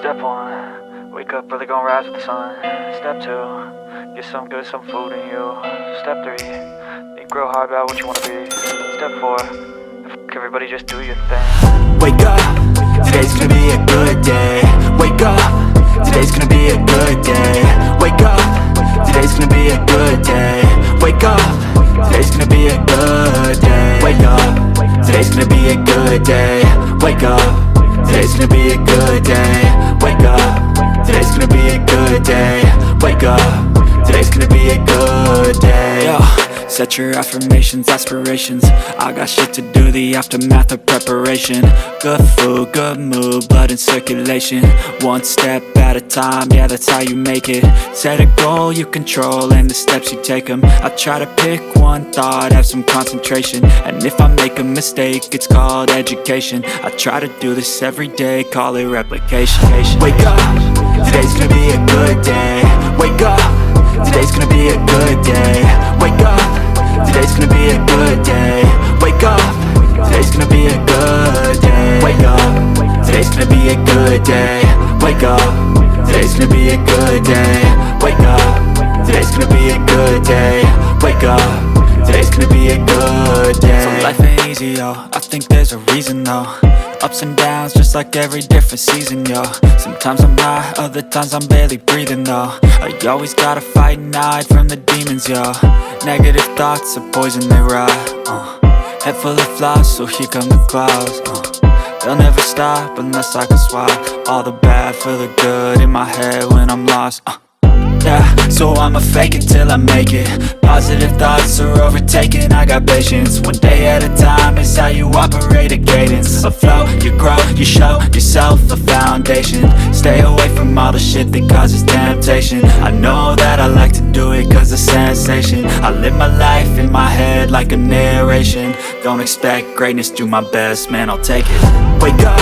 Step 1, wake up early, gonna rise with the sun. Step 2, get some good, some food in you. Step 3, think real hard about what you wanna be. Step 4, everybody just do your thing. Wake up, today's gonna be a good day. Wake up, today's gonna be a good day. Wake up, today's gonna be a good day. Wake up, today's gonna be a good day. Wake up, today's gonna be a good day. Wake up, today's gonna be a good day. Wake up, today's gonna be a good day. Wake up, today's gonna be a good day. Yo, set your affirmations, aspirations. I got shit to do, the aftermath of preparation. Good food, good mood, blood in circulation. One step at a time, yeah, that's how you make it. Set a goal you control and the steps you take them. I try to pick one thought, have some concentration. And if I make a mistake, it's called education. I try to do this every day, call it replication. Wake up, today's gonna be a good day. Wake up, today's gonna be a good day. Wake up, today's gonna be a good day. Wake up, today's gonna be a good day. Wake up, today's gonna be a good day. Wake up, today's gonna be a good day. Wake up, today's gonna be a good day. Wake up, today's gonna be a good day. So life ain't easy, yo, I think there's a reason though. Ups and downs, just like every different season, yo. Sometimes I'm high, other times I'm barely breathing, though. I always gotta fight and hide from the demons, yo. Negative thoughts are poison, they rot. Head full of flies, so here come the clouds. They'll never stop unless I can swap all the bad for the good in my head when I'm lost. Yeah, so I'ma fake it till I make it. Positive thoughts are overtaken, I got patience. One day at a time is how you operate a cadence. A flow, you grow, you show yourself a foundation. Stay away from all the shit that causes temptation. I know that I like to do it cause it's sensation. I live my life in my head like a narration. Don't expect greatness, do my best, man, I'll take it. Wake up,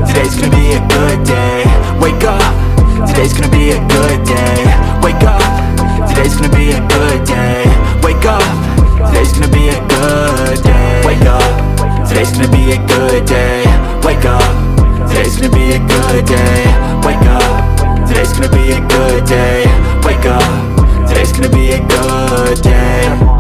today's gonna be a good day. Wake up, today's gonna be a good day. Wake up, today's gonna be a good day. Wake up, today's gonna be a good day. Wake up, today's gonna be a good day. Wake up, today's gonna be a good day. Wake up, today's gonna be a good day. Wake up, today's gonna be a good day.